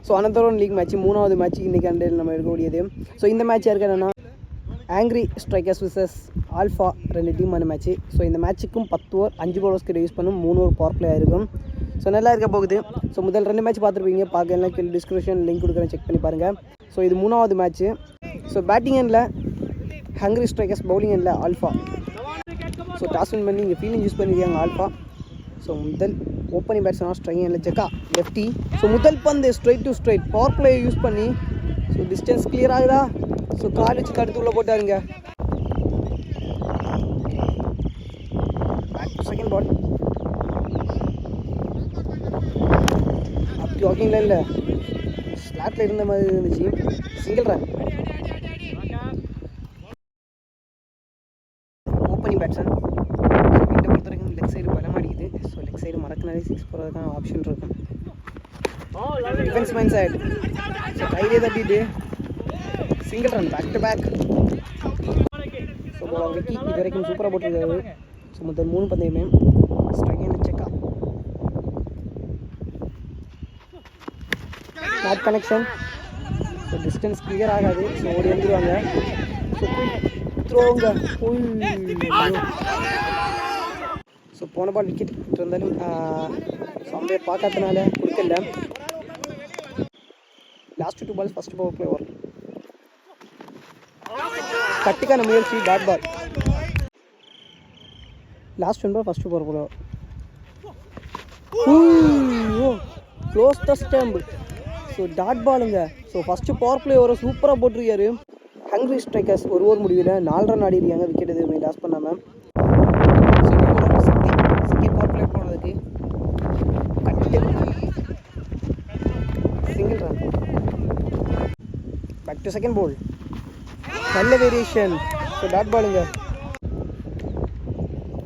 So another one league match, 3வது match இன்றைக்கி அண்டையில் நம்ம எடுக்கக்கூடியது. ஸோ இந்த மேட்ச் யாருக்கு என்னென்னா ஆங்க்ரி ஸ்ட்ரைக்கர்ஸ் விசஸ் ஆல்ஃபா 2 டீமான மேட்ச்சு. ஸோ இந்த மேட்ச்சுக்கும் 10 ஓவர் 5 bowlers கிட்ட யூஸ் பண்ணும், 3 ஓவர் பவர் பிளே ஆயிருக்கும். ஸோ நல்லா இருக்க போகுது. ஸோ முதல் 2 மேட்ச் பார்த்துருப்பீங்க, பார்க்கலாம் கீழே டிஸ்கிரிப்ஷன் லிங்க் கொடுக்குறேன், செக் பண்ணி பாருங்கள். ஸோ இது 3வது மேட்ச்சு. ஸோ பேட்டிங் எண்டில் ஹங்க்ரி ஸ்ட்ரைக்கர்ஸ், பவுலிங் எண்டில் ஆல்ஃபா. ஸோ டாஸ் வின் பண்ணி இங்கே ஃபீல்டிங் யூஸ் பண்ணியிருக்காங்க ஆல்ஃபா. ஸோ முதல் ஓப்பனிங் பேட்ஸ்மேனாக ஸ்ட்ரைக் எண்டில் ஜக்கா லெஃப்டி. ஸோ முதல் பந்து straight to straight power play use பண்ணி ஸோ டிஸ்டன்ஸ் கிளியர் ஆகுதா. ஸோ கால் வச்சு தடுத்து உள்ளே போட்டாருங்க. Back to second ball. அப்படி வாக்கிங் லைனில் ஸ்லாட்டில் இருந்த மாதிரி இருந்துச்சு. Single run. Opening batsman. So வீட்டை பொறுத்த வரைக்கும் லெக் சைடு பலம் அடிக்குது. ஸோ லெக் சைடு மறக்கினாலே 6 போகிறதுக்கான ஆப்ஷன் இருக்கும். Defence mind side. ஸோ கையிலே தட்டிட்டு single run, back to back. So Vicky இது வரைக்கும் சூப்பராக போட்டிருக்காரு. ஸோ முதல் 3 பந்தயமே ஸ்ட்ரைக் அண்ட் செக்கா. Not connection. So distance clear ஆகாது. ஸோ ஓடி வந்துடுவாங்க. ஸோ த்ரோங்க. ஸோ போன பால் விக்கெட் இருந்தாலும் சம்பேர் பார்க்காதனால கொடுக்கல. Last 2 balls first power play over. கட்டிக்கான முயற்சி, dot ball. Last 1 ball first power play over. Close the stump. So dot பாலுங்க. ஸோ ஃபஸ்ட்டு பவர் பிளே ஓவரை சூப்பராக போட்டிருக்காரு. ஹங்க்ரி ஸ்ட்ரைக்கர்ஸ் 1 ஓவர் முடிவில் 4 ரன் ஆடிருக்காங்க, விக்கெட் எதுவுமே லாஸ் பண்ணாமல். செகண்ட் பவர் பிளே போனதுக்கு single run. Back to second ball. நல்ல வேரியேஷன். ஸோ டாட் பாலுங்க.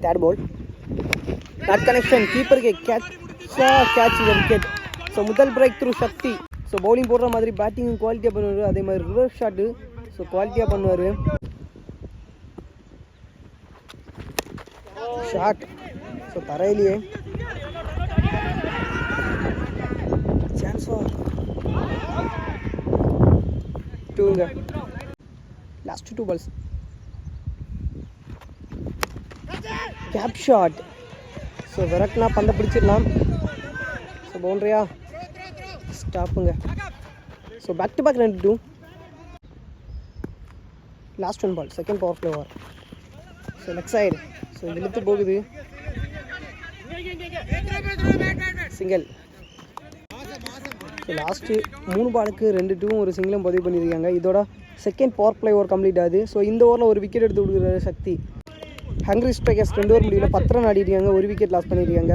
Third ball dot connection. கீப்பருக்கு கேட்ச் இந்த விக்கெட். ஸோ முதல் பிரேக் த்ரூ சக்தி. ஸோ பவுலிங் போடுற மாதிரி பேட்டிங் குவாலிட்டியாக பண்ணுவார், அதே மாதிரி ரிவர்ஸ் ஷாட்டு ஸோ குவாலிட்டியாக பண்ணுவார். ஷாட் ஸோ தரையிலேயே சான்ஸ் டூங்க. Last 2 balls gap shot. So விரட்னா பந்தை பிடிச்சிடலாம். ஸோ பவுண்ட்ரியா ஸ்டாப்புங்க. So back to back 2. Last 1 ball second power play over. So leg side. So இழுத்து போகுது. சிங்கிள். ஸோ லாஸ்ட்டு 3 பாலுக்கு 2 2 ஒரு சிங்கிளும் பதிவு பண்ணியிருக்காங்க. இதோட second power play over complete ஆகுது. ஸோ இந்த ஓவரில் ஒரு விக்கெட் எடுத்து கொடுக்குற சக்தி. ஹங்க்ரி ஸ்ட்ரைக்கர்ஸ் 2 ஓவர் முடியல 10 ரன் ஆடிருக்காங்க, ஒரு விக்கெட் லாஸ் பண்ணியிருக்காங்க.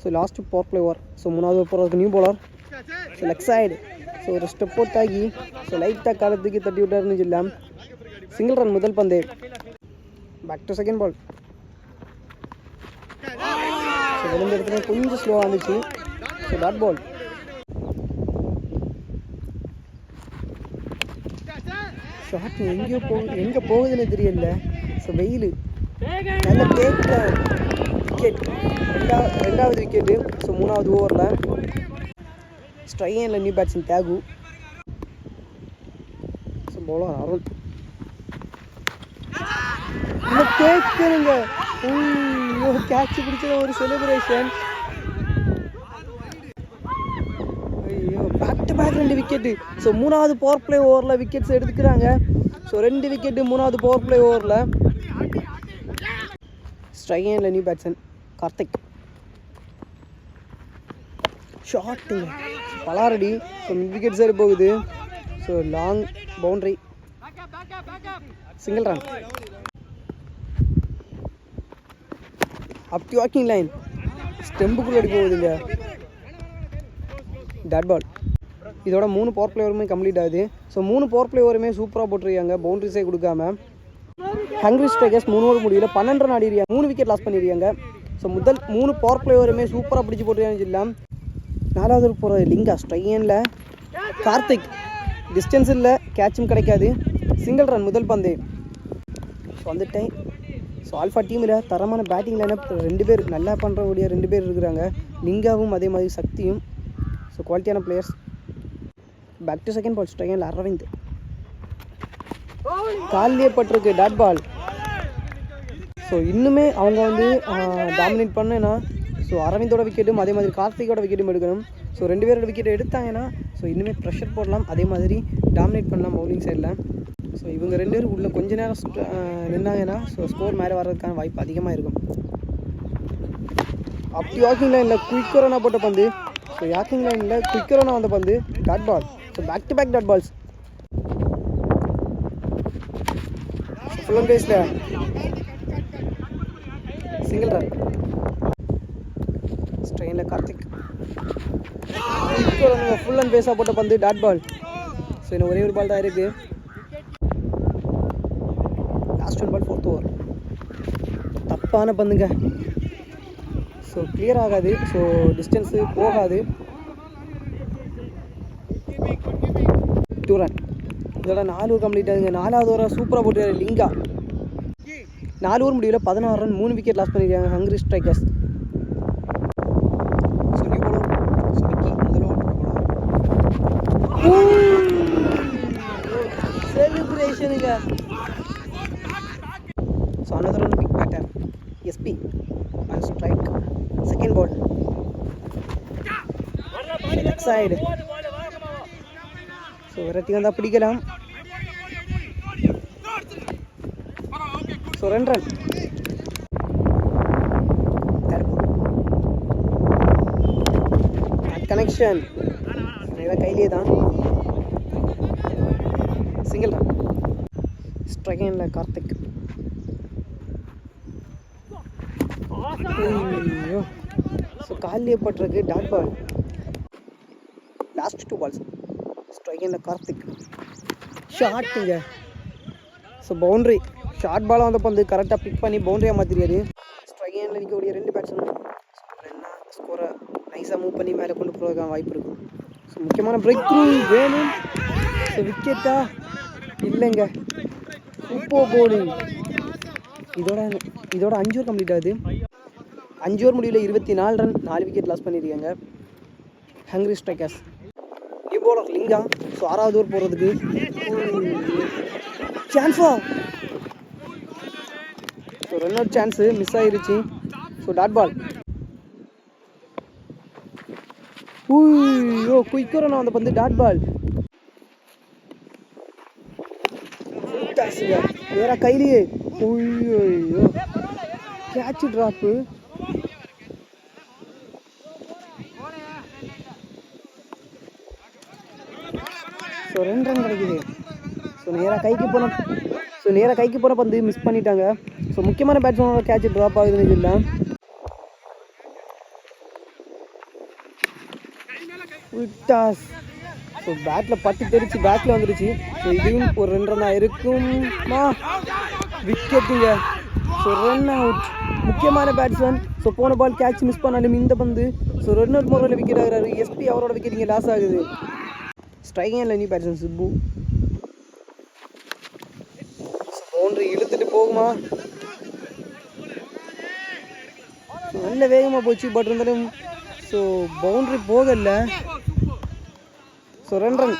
So last power play over. So 3வது ஓவர் போகிறதுக்கு new bowler. So leg side. So ஒரு ஸ்டெப் அவுட் ஆகி ஸோ லைட்டாக காலத்துக்கு தட்டி விட்டாருன்னு சொல்லலாம். சிங்கிள் ரன் முதல் பந்து. Back to second ball. So விழுந்த இடத்துல கொஞ்சம் ஸ்லோவாக இருந்துச்சு. ஸோ டாட் பால். ஷாட் எங்கேயோ எங்கே போகுதுன்னு தெரியல. ஸோ வெயில் நல்ல கேட்க விக்கெட். 2வது விக்கெட்டு. ஸோ 3வது ஓவரில் ஸ்ட்ரைக்கில் new batsman Thiyagu. So bowler Arun. இன்னும் கேட்குறீங்க. கேட்ச் பிடிச்ச ஒரு செலிப்ரேஷன். ஐயோ back to back 2 wicket. So 3வது பவர் பிளே ஓவரில் விக்கெட்ஸ் எடுத்துக்கிறாங்க. ஸோ 2 விக்கெட்டு 3வது பவர் பிளே ஓவரில். ஸ்ட்ரைக்கில் நியூ பேட்ஸ்மேன் கார்த்திக். ஷாட்டுங்க பலாரடி. ஸோ விக்கெட் சைடு போகுது. So long boundary, single run. Up to walking line ஸ்டெம்புக்குள்ளே அடி போகுதுங்க. Dot ball. இதோட 3 பவர் பிளே ஓவருமே கம்ப்ளீட் ஆகுது. ஸோ 3 பவர் பிளே ஓவருமே சூப்பராக போட்டிருக்காங்க, பவுண்ட்ரிஸே கொடுக்காம. ஹங்க்ரி ஸ்ட்ரைக்கர்ஸ் 3 ஓவர் முடியல 12 ரன் ஆடிருக்காங்க, 3 விக்கெட் லாஸ் பண்ணியிருக்காங்க. ஸோ முதல் 3 பவர் பிளே ஓவருமே சூப்பராக பிடிச்சி போட்டிருக்காங்கன்னு சொல்லலாம். 4வது போகிற லிங்கா ஸ்ட்ரைக்கில் கார்த்திக். டிஸ்டன்ஸ் இல்லை, கேட்சும் கிடைக்காது. சிங்கிள் ரன் முதல் பந்து. ஸோ அந்த டைம் ஸோ ஆல்ஃபா டீமில் தரமான பேட்டிங் லைனப் 2 பேர் நல்லா பண்ணுறக்கூடிய 2 பேர் இருக்கிறாங்க. லிங்காவும் அதே மாதிரி சக்தியும். ஸோ ஸோ குவாலிட்டியான players. Back to second ball. ஸ்ட்ரைக்கில் அரவிந்த் காலிலே பட்டிருக்கு டாட் பால். ஸோ இன்னுமே அவங்க வந்து டாமினேட் பண்ணேன்னா ஸோ அரவிந்தோட விக்கெட்டும் அதே மாதிரி கார்த்திகோட விக்கெட்டும் எடுக்கணும். ஸோ 2 பேரோட விக்கெட் எடுத்தாங்கன்னா ஸோ இன்னுமே ப்ரெஷர் போடலாம், அதே மாதிரி டாமினேட் பண்ணலாம் பவுலிங் சைடில். ஸோ இவங்க 2 பேரும் உள்ள கொஞ்ச நேரம் நின்னாங்கன்னா ஸோ ஸ்கோர் மேலே வர்றதுக்கான வாய்ப்பு அதிகமாக இருக்கும். அப்படி யாக்கிங் லைனில் குயிக்கரானா போட்ட பந்து. ஸோ யாக்கிங் லைனில் குயிக்கரானா வந்த பந்து dot ball. So back to back dot balls. Full and பேஸில் சிங்கிள் ரன். ஸ்ட்ரெயினில் கார்த்திக் ஃபுல் அண்ட் பேஸாக போட்ட பந்து டாட் பால். ஸோ இன்னும் ஒரே ஒரு பால் தான் இருக்குது. லாஸ்ட் 1 பால் 4th ஓவர். தப்பான பந்துங்க. ஸோ கிளியர் ஆகாது, ஸோ டிஸ்டன்ஸு போகாது. 2 ரன். இதோட 4 ஓவர் கம்ப்ளீட் ஆகுதுங்க. 4வது ஓவராக சூப்பராக போட்டுருக்காரு லிங்கா. 4 ஓவர் முடிவில் 16 ரன் 3 விக்கெட் லாஸ் பண்ணியிருக்காங்க ஹங்கரி ஸ்ட்ரைக்கர்ஸ். செலிப்ரேஷனுங்க. So another one big batter SP on strike. Second ball left side. So விரட்டி வந்தால் பிடிக்கலாம். So 2 run. கனெக்ஷன் கையிலே தான். Single run. ஸ்ட்ரைக்கில் கார்த்திக். ஐயோ. ஸோ காலிலே பட்டிருக்கு டாட் பால். Last 2 balls. ஸ்ட்ரைக்கில் கார்த்திக் ஷாட்டுங்க. So boundary. ஷார்ட் பாலாக வந்த பந்து கரெக்டாக பிக் பண்ணி பவுண்ட்ரியாக மாற்றிருக்காரு. ஸ்ட்ரைக்கில் நிற்கக்கூடிய 2 பேட்ஸ்மேன் ஸ்கோரை நைஸாக மூவ் பண்ணி மேலே கொண்டு போகிறதுக்கான வாய்ப்பு இருக்கும். ஸோ முக்கியமான பிரேக் த்ரூ வேணும். ஸோ விக்கெட்டா இல்லைங்க. Super bowling. இதோட 5 ஓவர் கம்ப்ளீட் ஆகுது. 5 ஓவர் முடிவில் 24 ரன் 4 விக்கெட் லாஸ் பண்ணியிருக்காங்க Hungry Strikers. New bowler Linga. So 6வது ஓவர் போகிறதுக்கு சான்ஸா. So run out chance miss ஆகிருச்சு. So dot ball. ஐயோ குயிக்கரானா வந்த பந்து டாட் பால். வேற கையிலேயே. ஐயோ கேட்ச் ட்ராப்பு. ஸோ 2 ரன் கிடைக்குது. ஸோ நேராக கைக்கு போன பந்து மிஸ் பண்ணிட்டாங்க. ஸோ முக்கியமான பேட்ஸ்மேனோட கேட்ச் ட்ராப் ஆகுதுன்னு இல்லை. விட்டாஸ். ஸோ பேட்டில் பட்டு தெரிச்சு பேட்டில் வந்துடுச்சு. ஸோ இதையும் ஒரு 2 ரன்னாக இருக்குமா. விக்கெட்டுங்க. So run out. முக்கியமான பேட்ஸ்மேன். ஸோ போன பால் கேட்ச் மிஸ் பண்ணாலும் இந்த பந்து ஸோ ரன் அவுட் முறையில் விக்கெட் ஆகிறாரு. SP அவரோட விக்கெட் இங்கே லாஸ் ஆகுது. ஸ்ட்ரைக்கிங் இல்லை நியூ பேட்ஸ்மேன் சிப்பு. பவுண்டரி இழுத்துட்டு போகுமா. நல்ல வேகமாக போச்சு. பட் இருந்தாலும் ஸோ பவுண்டரி போகல. So 2 run.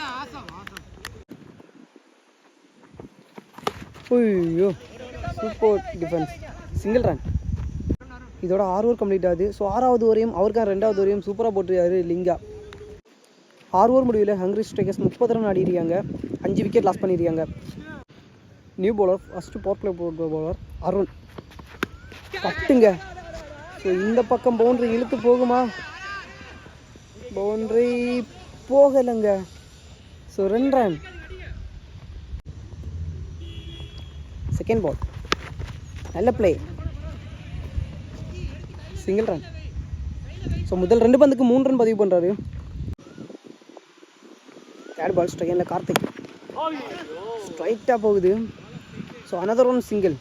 ஐயோ சூப்பர் டிஃபென்ஸ். Single run. இதோட 6 ஓவர் கம்ப்ளீட் ஆகுது. ஸோ 6வது ஓவரையும் அவருக்கான 2வது ஓவரையும் சூப்பராக போட்டுருக்காரு லிங்கா. 6 ஓவர் முடிவில் ஹங்கரி ஸ்ட்ரைக்கர்ஸ் 30 ரன் ஆடிருக்காங்க. 5 விக்கெட் லாஸ் பண்ணியிருக்காங்க. New bowler first power play bowler Arun. கட்டுங்க. ஸோ இந்த பக்கம் பவுண்ட்ரி இழுத்து போகுமா. பவுண்ட்ரி போகலைங்க. So 2 run. செகண்ட் பால் நல்ல பிளே. Single run. ஸோ முதல் 2 பந்துக்கு 3 ரன் பதிவு பண்ணுறாரு. தேர்ட் பால் ஸ்ட்ரைக்கில் கார்த்திக் ஸ்ட்ரைட்டாக போகுது. So another one single.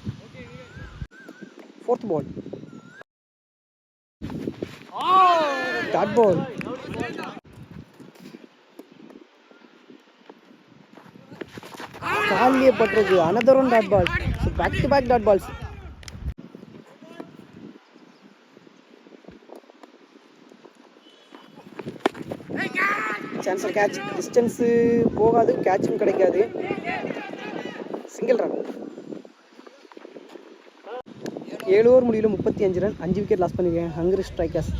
4th ball dot ball. காலிலே பட்டிருக்கு. Another one dot ball. So back to back dot balls. Chance catch distance போகாது, கேட்சும் கிடைக்காது. Single run. 7 ஓவர் முடிவில் 35 ரன், 5 விக்கெட் லாஸ் பண்ணியிருக்காங்க ஹங்கரி ஸ்ட்ரைக்கர்ஸ்.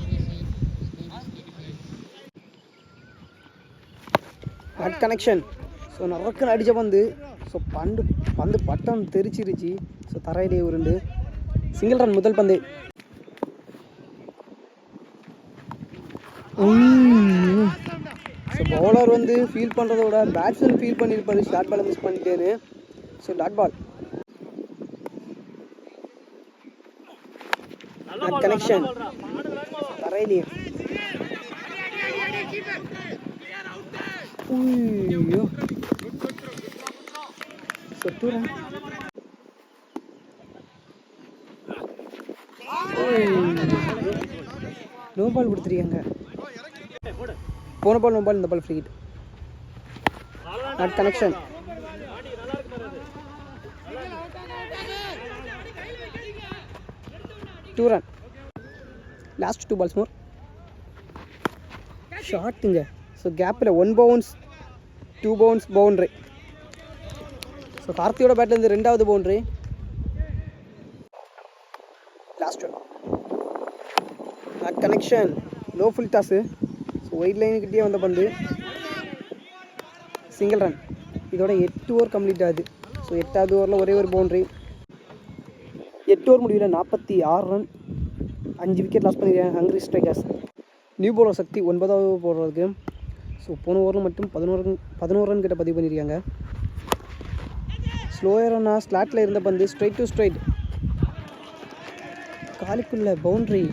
ஹட் கனெக்ஷன். ஸோ நறுக்குன்னு அடித்த பந்து. ஸோ பந்து பட்டம் தெரிச்சிருச்சு. ஸோ தரையிலே உருண்டு சிங்கிள் ரன். முதல் பந்து. ஸோ பவுலர் வந்து ஃபீல் பண்ணுறத விட பேட்ஸ்மேன் ஃபீல் பண்ணியிருப்பாரு ஷார்ட் பாலை மிஸ் பண்ணிட்டேன்னு. So dot ball. Hit connection தரையிலே. ஐயோ. So 2 run. நோ பால் கொடுத்துருக்காங்க. போன பால் நோ பால், இந்த ball free hit. Hit connection. Two run. Last 2 balls more. ஷார்ட்டுங்க. ஸோ கேப்பில் 1 bounce 2 bounce பவுண்ட்ரி. ஸோ கார்த்தியோட பேட்லேருந்து 2வது பவுண்ட்ரி. Last one. ஹட் connection. Low full toss. So wide லைனுக்கிட்டே வந்த பந்து. Single run. இதோட 8 ஓவர் கம்ப்ளீட் ஆகுது. ஸோ 8வது ஓவரில் ஒரே ஒரு பவுண்ட்ரி. 8 ஓவர் முடிவில் 46 ரன், 5 விக்கெட் லாஸ் பண்ணியிருக்காங்க ஹங்கரி ஸ்ட்ரைக்கர்ஸ். நியூ பவுலர் சக்தி 9வது ஓவர் போடுறதுக்கு. ஸோ போன ஓவரில் மட்டும் 11 ரன் கிட்ட பதிவு பண்ணியிருக்காங்க. ஸ்லோயரானா ஸ்லாட்டில் இருந்த பந்து ஸ்ட்ரைட் டு ஸ்ட்ரைட். காலிக்குள்ள பவுண்ட்ரி.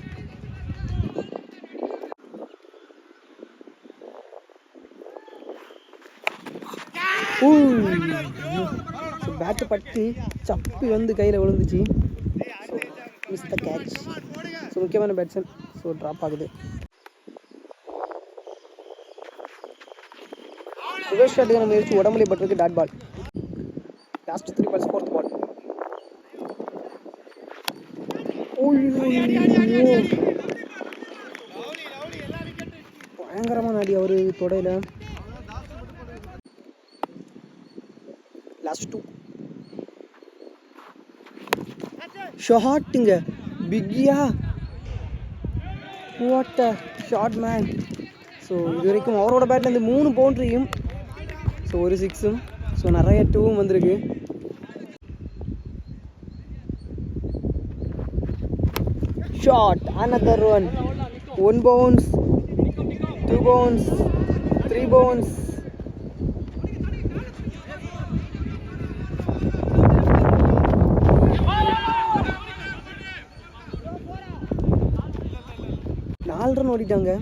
பேட்டு பட்டு சப்பி வந்து கையில் விழுந்துச்சு. So miss the catch. So முக்கியமான பேட்ஸ்மேன் ஸோ ட்ராப் ஆகுது. ரிவர்ஸ் ஷாட்டுக்கான முயற்சி உடம்புலே பட்டிருக்கு. Dot ball. Last 3 balls 4th ball. பயங்கரமான அடி அவரு தொடையில. லாஸ்ட் 2. ஷாட்டுங்க. பிக்கியா. What a shot man. So இது வரைக்கும் அவரோட பேட்லேருந்து 3 பவுண்ட்ரியும், ஸோ ஒரு 6ம், ஸோ நிறைய 2வும் வந்திருக்கு. Shot. another one. 1 bounce 2 bounce 3 bounce. நாலு ரன் ஓடிட்டாங்க.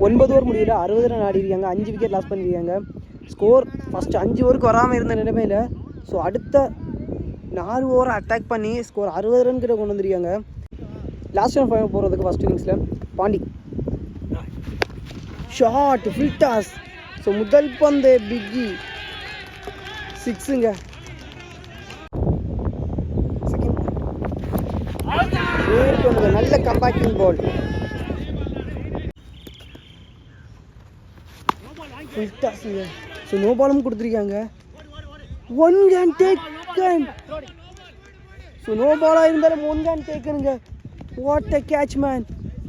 9 ஓவர் முடியல 60 ரன் ஆடிருக்காங்க. 5 விக்கெட் லாஸ் பண்ணியிருக்காங்க. ஸ்கோர் ஃபஸ்ட்டு 5 ஓவருக்கு வராமல் இருந்த நிலைமையில் ஸோ அடுத்த 4 ஓவரை அட்டாக் பண்ணி ஸ்கோர் 60 ரன் கிட்ட கொண்டு வந்துருக்காங்க. லாஸ்ட் ரன் ஃபைனல் போகிறதுக்கு ஃபஸ்ட் இன்னிங்ஸில் Pandi. Shot full toss. So முதல் பந்து பிக்கி 6ங்க. நல்ல கம்பேக்கிங் பால். ஃபுல் டாஸுங்க. ஸோ நோ பாலும் கொடுத்துருக்காங்க. 1 can taken. ஸோ நோ பாலாக இருந்தாலும் 1 can takenங்க. What a catch man.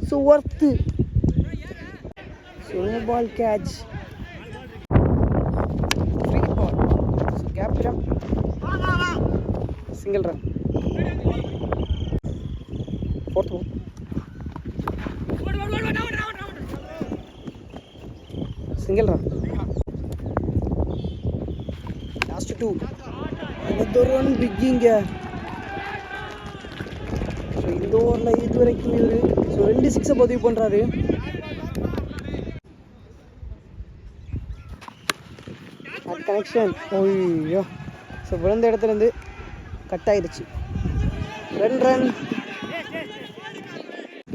So worth. So no ball catch. Free ball. So gap run. Single run. 4th ball. Single run. Last 2. another one பிக்கிங்க. So இந்த ஓவரில் இது வரைக்கும் இவர் ஸோ 2 6 பதிவு பண்ணுறாரு. Hut connection. ஐயோ. ஸோ விழுந்த இடத்துலேருந்து கட் ஆயிடுச்சு. 2 ரன்.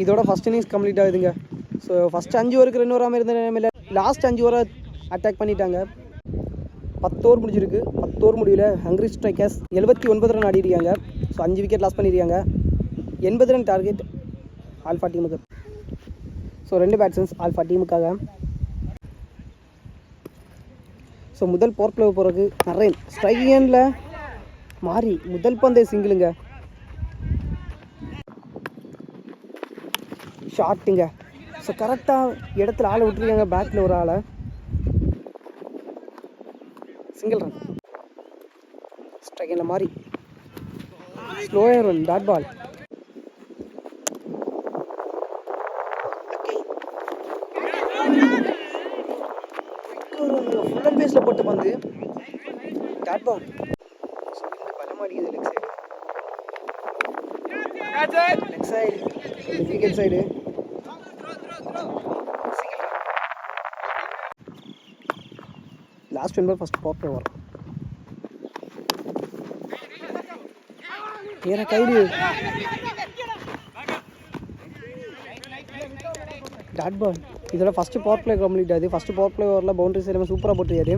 இதோட ஃபஸ்ட் இன்னிங்ஸ் கம்ப்ளீட் ஆகுதுங்க. ஸோ ஃபஸ்ட்டு 5 ஓவருக்கு ரன் வராமல் இருந்த நிலைமையில் லாஸ்ட் 5 ஓவரை அட்டாக் பண்ணிட்டாங்க. 10 ஓவர் முடிஞ்சிருக்கு. 10 ஓவர் முடியல ஹங்கரி ஸ்ட்ரைக்கர்ஸ் 79 ரன் ஆடிருக்காங்க. ஸோ 5 விக்கெட் லாஸ் பண்ணியிருக்காங்க. 80 ரன் டார்கெட் ஆல்ஃபா டீமுக்கு. ஸோ 2 பேட்ஸ்மேன்ஸ் ஆல்ஃபா டீமுக்காக. ஸோ முதல் பவர் பிளே போகிறதுக்கு நரேன் ஸ்ட்ரைக் ஹேண்டில் மாறி முதல் பந்தே சிங்கிளுங்க. ஷாட்டுங்க. ஸோ கரெக்டாக இடத்துல ஆளை விட்டுருக்காங்க, பேக்கில் ஒரு ஆளை. Single run. ஸ்ட்ரைக் ஹேண்டில் மாறி slower run, dot ball. Full and பேஸில் போட்டு வந்து டாட் பால். பலமாடிக்குது leg side, wicket side. Last one ball first power over. ஏன்னா கைடு டாட் பால். இதோட ஃபஸ்ட்டு பவர் பிளே கம்ப்ளீட் ஆகுது. ஃபஸ்ட்டு பவர் பிளே ஓவரில் boundaries எல்லாமே சூப்பராக போட்டுருக்காரு.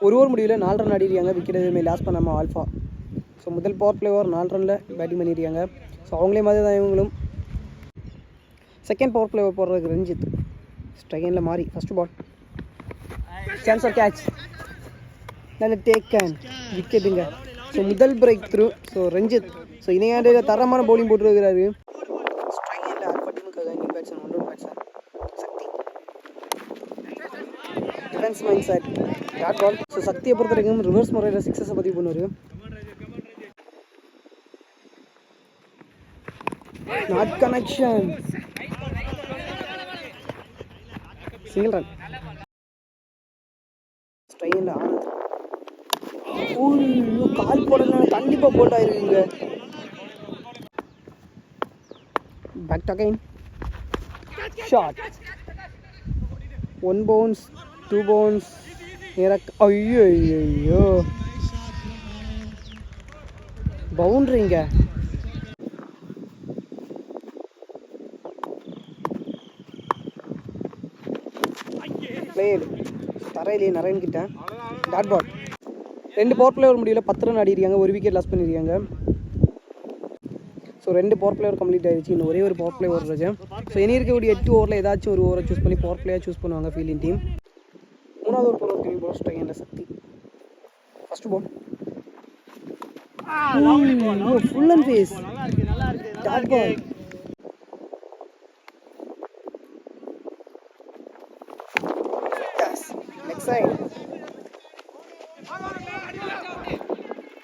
ஒரு ஓவர் முடிவில் 4 ரன் ஆடிருக்காங்க, விக்கெட் எதுவுமே லாஸ் பண்ணாமல் ஆல்ஃபா. ஸோ முதல் பவர் பிளே ஓவர் 4 ரனில் பேட்டிங் பண்ணியிருக்காங்க. ஸோ அவங்களே மாதிரி தான் இவங்களும். செகண்ட் பவர் பிளே ஓவர் போடுறதுக்கு ரஞ்சித் ஸ்ட்ரைக் ஹேண்டில் மாறி first ball. Chance or catch, நல்ல டேக் கேன், விக்கெட்டுங்க. ஸோ முதல் breakthrough. So Ranjith so இணையாண்டில் தரமான பவுலிங் போட்டுருக்கிறாரு. ஸ்ட்ரைக் ஹேண்டில் ஆல்ஃபா டீமுக்காக new batsman, 1 batsman Sakthi. Defence mindset, dot ball. So சக்தியை பொறுத்த வரைக்கும் ரிவர்ஸ் முறையில் 6 பதிவு பண்ணுவார். Not connection, single run. Strike handle Anand. கால் போடலாம், கண்டிப்பாக போல்ட் ஆயிருக்குங்க. Back to again shot. 1 bounce 2 bounce நேராக. ஐயோ ஐயோ பவுண்ட்ரிங்க. பிளேடு தரையிலேயே நரேன் கிட்ட dot ball. 2 power play over முடியல 10 ரன் ஆடிருக்காங்க, 1 விக்கெட் லாஸ் பண்ணியிருக்காங்க. So 2 power play over complete ஆகிடுச்சு. இன்னும் ஒரே ஒரு பவர் பிளே ஓவர் வச்சு. ஸோ இனி இருக்கக்கூடிய 8 ஓவரில் ஏதாச்சும் ஒரு ஓவரை சூஸ் பண்ணி பவர் பிளேயாக சூஸ் பண்ணுவாங்க ஃபீல்டிங் டீம். 3வது ஓவர் போகிற டீம் போல் strike handle Sakthi first ball. Full and face dot ball. Leg side.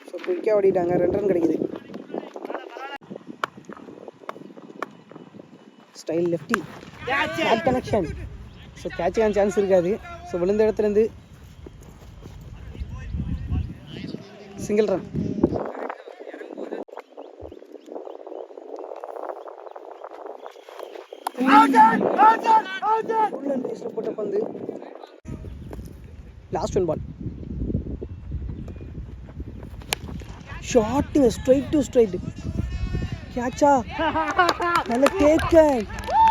So குயிக்காக ஓடிட்டாங்க, 2 ரன் கிடைக்குது. Style lefty, bat connection. So கேட்சுக்கான சான்ஸ் இருக்காது. ஸோ விழுந்த இடத்துலேருந்து சிங்கிள் ரன். ஃபுல் அண்ட் பேஸில் போட்ட பந்து. Last one ball. ஷாட்டுங்க, ஸ்ட்ரைட் டு ஸ்ட்ரைட். கேட்சா, நல்ல டேக்,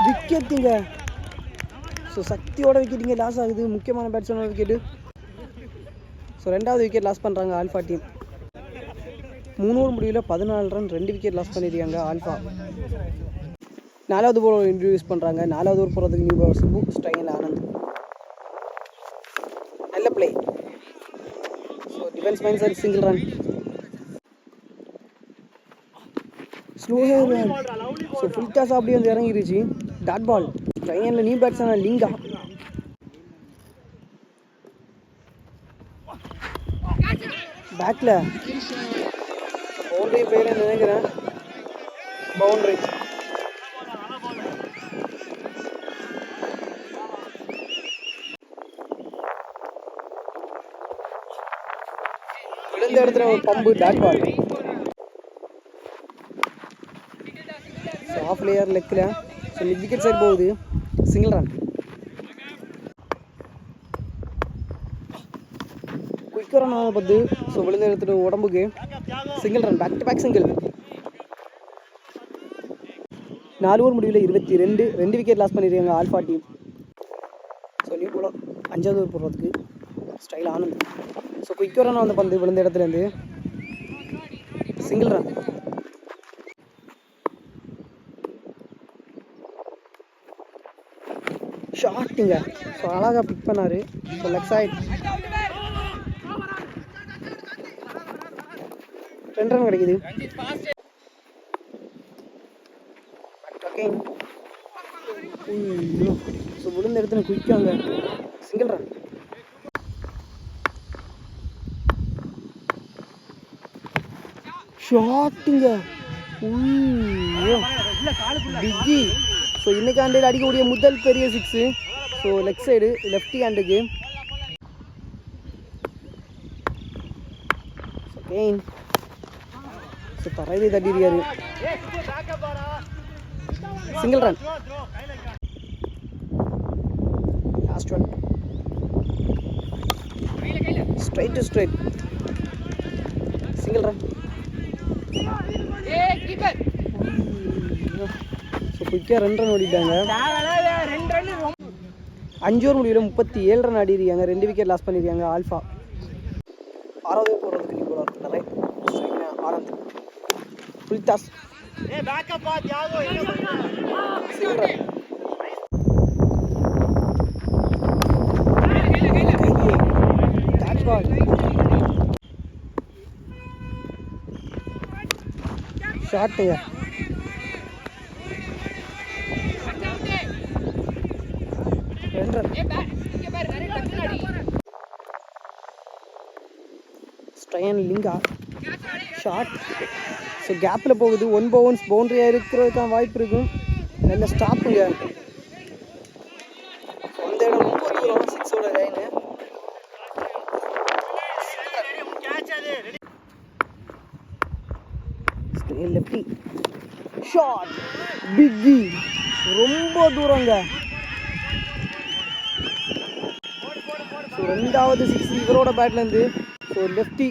விக்கெட்டுங்க. ஸோ சக்தியோட விக்கெட்டிங்க லாஸ் ஆகுது, முக்கியமான பேட்ஸ்மேனோட விக்கெட்டு. ஸோ 2வது விக்கெட் லாஸ் பண்ணுறாங்க ஆல்ஃபா டீம். 3 ஓவர் முடிவில் 14 ரன் 2 விக்கெட் லாஸ் பண்ணியிருக்காங்க ஆல்ஃபா. 4வது போல் இன்ட்ரடியூஸ் பண்ணுறாங்க. 4வது ஓவர் போகிறதுக்கு new power Simbu, strike handle Anand. நல்ல play. So defence mindset, single run. Slow run. So full toss அப்படியே வந்து இறங்கிருச்சு, dot ball. Strike handle new batsman Linga. பேக்கில் பவுண்டரி பேர் நினைக்கிறேன், பவுண்டரி. விழுந்த இடத்துல ஒரு bump, dot ball. So off லேயர் லெக்கில். ஸோ மிட் விக்கெட் சைடு போகுது, சிங்கிள் ரன். குயிக்காக ரன் ஆக பார்த்து. ஸோ விழுந்த இடத்துல உடம்புக்கு single run, back to back single. 4 over முடிவில் 22, 2 விக்கெட் லாஸ் பண்ணியிருக்காங்க Alpha team. So new bowler 5வது ஓவர் போடுறதுக்கு ஸ்டைல் ஆனந்த். ஸோ குயிக்காக ரன் வந்த பந்து விழுந்த இடத்துலேருந்து சிங்கிள் ரன். ஷாட்டுங்க. ஸோ அழகாக பிக் பண்ணார். ஸோ லெக் சைட் 2 ரன் கிடைக்குது. ஓகே, ஸோ விழுந்த இடத்துல குயிக்காங்க சிங்கிள் ரன். ஷாட்டுங்க. பிக்கி. ஸோ இன்னைக்கு ஹேண்டில் அடிக்கக்கூடிய முதல் பெரிய 6. ஸோ லெக் சைடு லெஃப்டி ஹேண்டுக்கு. ஸோ தரையிலே தட்டிருக்காரு. Single run. Last one. Straight to straight single run. So குயிக்காக 2 ரன் ஓடிட்டாங்க. 5 ஓவர் முடிவில் 37 ரன் ஆடிருக்காங்க. 2 விக்கெட் லாஸ் பண்ணியிருக்காங்க ஆல்ஃபா. 6வது போடுறதுக்கு நீ போடுவார் நிறைய Anand. Full toss single run. Catch ball. ஷாட்டுங்க. Strain Lingaa shot. ஸோ கேப்பில் போகுது. 1 பவுன்ஸ் பவுண்ட்ரியாக இருக்கிறதுக்கான வாய்ப்பு இருக்கும். நல்ல ஸ்டாப்புங்க. அந்த இடம் ரொம்ப தூரம் 6ஓட லைனு. Lefty shot. பிக்கி ரொம்ப தூரங்க. ஸோ 2வது 6 இவரோட பேட்லேருந்து. So lefty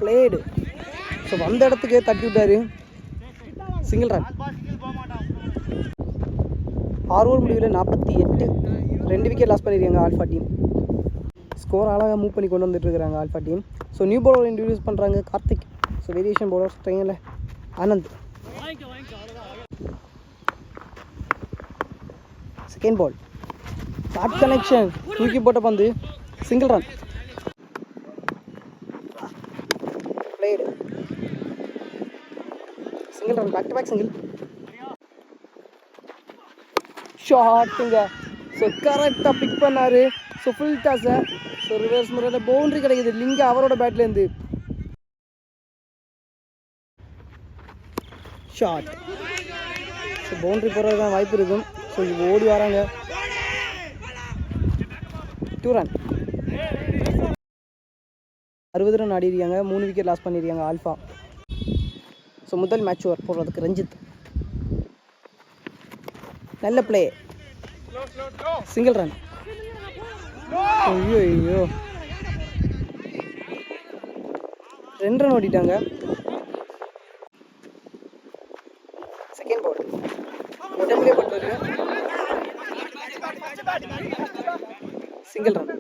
played. ஸோ வந்த இடத்துக்கு தட்டி விட்டாரு. Single run. 6 ஓவர் முடிவில் 48. 2 விக்கெட் லாஸ் பண்ணியிருக்காங்க ஆல்ஃபா டீம். ஸ்கோர் அழகாக மூவ் பண்ணி கொண்டு வந்துட்டு இருக்கிறாங்க Alpha team. So new bowler introduce பண்ணுறாங்க கார்த்திக். ஸோ வேரியேஷன் பவுலர் ஸ்ட்ரைனில் Anand. Second ball short connection. தூக்கி போட்ட பந்து. Single run. Played single run. Back to back single. ஷாட்டுங்க. ஸோ கரெக்டாக பிக் பண்ணார். ஸோ ஃபுல் டாஸை. ஸோ ரிவர்ஸ் முறையில் பவுண்ட்ரி கிடைக்குது லிங்கா அவரோட பேட்லேருந்து. ஷாட். ஸோ பவுண்ட்ரி போடுறது தான் வாய்ப்பு இருக்கும். ஸோ ஓடி வராங்க. 2 ரன். 60 ரன் ஆடிருக்காங்க. 3 விக்கெட் லாஸ் பண்ணியிருக்காங்க ஆல்ஃபா. ஸோ முதல் மேட்ச் ஓவர் போடுறதுக்கு ரஞ்சித். நல்ல பிளே. Single run. ஐயோ ஐயோ 2 ரன் ஓடிட்டாங்க. செகண்ட் பால் உடம்புலே பட்டு சிங்கிள் ரன்.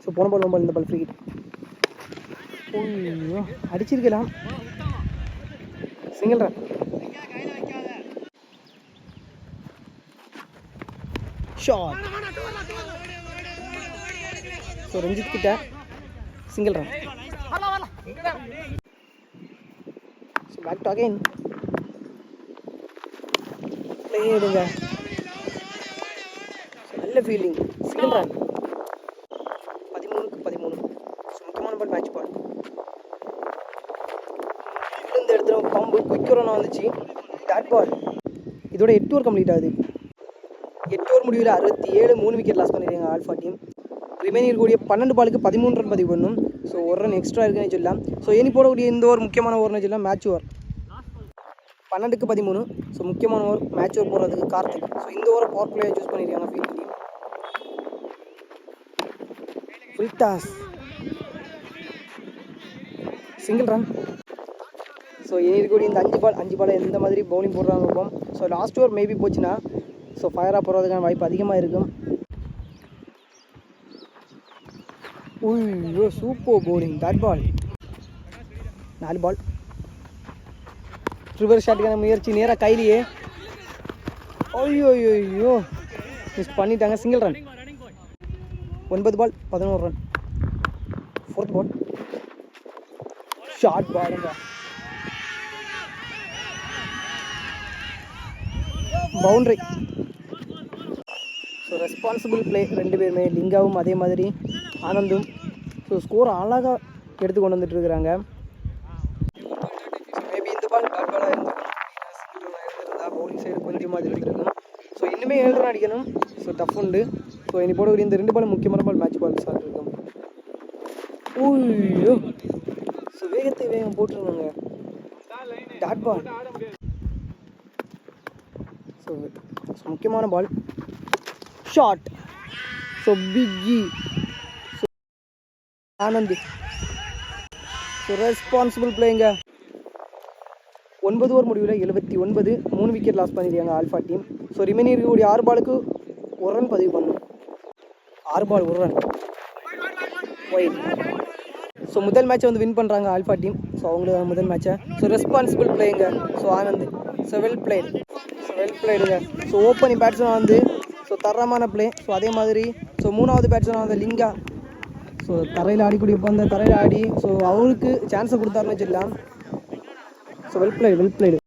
ஸோ போன பால் இந்த பால் ஃப்ரீ ஹிட். ஐயோ அடிச்சிருக்கலாம். Single run. Shot. So Ranjith கிட்ட single run. So back to again பிளேடுங்க. நல்ல ஃபீல்டிங். Single run. 13க்கு 13. ஸோ முக்கியமான பால் மேட்ச் பால். இந்த இடத்துல பம்பு குயிக்கரோனா வந்துச்சு. Dot ball. இதோட 8 ஓவர் கம்ப்ளீட் ஆகுது. 8 ஓவர் முடிவில் 67. 3 விக்கெட் லாஸ் பண்ணிடுறாங்க ஆல்ஃபா டீம். ரிமைனிங் கூடிய 12 பாலுக்கு 13 ரன் பதிவு பண்ணும். ஸோ 1 ரன் எக்ஸ்ட்ரா இருக்குன்னு சொல்லலாம். ஸோ இனி போடக்கூடிய இந்த ஓவர் முக்கியமான ஓவர்னு சொல்லலாம் மேட்ச் ஓவர். 12க்கு 13. ஸோ முக்கியமான ஓவர் மேட்ச் ஓவர் போடுறதுக்கு கார்த்திக். ஸோ இந்த ஓவரை பவர் பிளேயை சூஸ் பண்ணியிருக்காங்க fielding team. Full toss. Single run. So இனி இருக்கக்கூடிய இந்த 5 பால் எந்த மாதிரி பவுலிங் போடுறாங்க பார்ப்போம். ஸோ லாஸ்ட் ஓவர் மேபி போச்சுன்னா ஸோ ஃபயராக போகிறதுக்கான வாய்ப்பு அதிகமாக இருக்கும். ஐயோ super bowling. Dot ball. 4 ball. Reverse ஷாட்டுக்கான முயற்சி நேராக கையிலேயே. ஐயோ ஐயோ மிஸ் பண்ணிட்டாங்க. Single run. 9 ball 11 run. 4th ball short பாலுங்க. பவுண்டரி. ஸோ ரெஸ்பான்சிபிள் பிளே 2 பேருமே, லிங்காவும் அதே மாதிரி ஆனந்தும். ஸோ ஸ்கோர் அழகாக எடுத்து கொண்டு வந்துட்டு இருக்கிறாங்க. மேபி இந்த பால் டாட் பாலாக இருந்திருந்தா பவுலிங் சைடு கொஞ்சம் மாதிரி இருந்திருக்கும். ஸோ இன்னுமே 7 ரன் அடிக்கணும். ஸோ டஃப் உண்டு. ஸோ இனி போடக்கூடிய இந்த 2 பால் முக்கியமான பால், மேட்ச் பால் ஸ்டார்ட் இருக்கும். ஓய்யோ ஸோ வேகம் போட்டுருவாங்க. Dot ball. ஸோ முக்கியமான பால் ஷார்ட். ஸோ பிக்கி. ஸோ ஆனந்த். ஸோ ரெஸ்பான்சிபிள் பிளேங்க. 9 ஓவர் முடிவில் 79, 3 விக்கெட் லாஸ் பண்ணியிருக்காங்க ஆல்ஃபா டீம். ஸோ ரிமைனிங் இருக்கக்கூடிய 6 பாலுக்கு 1 ரன் பதிவு பண்ணணும். 6 பால் 1 ரன் ஒயிட். ஸோ முதல் மேட்ச்சை வந்து வின் பண்ணுறாங்க ஆல்ஃபா டீம். ஸோ அவங்களுக்கு முதல் மேட்ச்சை. ஸோ ரெஸ்பான்சிபிள் பிளேங்க. ஸோ ஆனந்த். ஸோ வெல் பிளேடுங்க. ஸோ ஓப்பனிங் பேட்ஸ்மேன் வந்து ஸோ தரமான பிளே. ஸோ அதே மாதிரி ஸோ 3வது பேட்ஸ்மேன் வந்து லிங்கா. ஸோ தரையில் ஆடிக்கூடிய பந்த தரையில் ஆடி ஸோ அவருக்கு சான்ஸை கொடுத்தாருன்னு வச்சுக்கலாம். So well blade.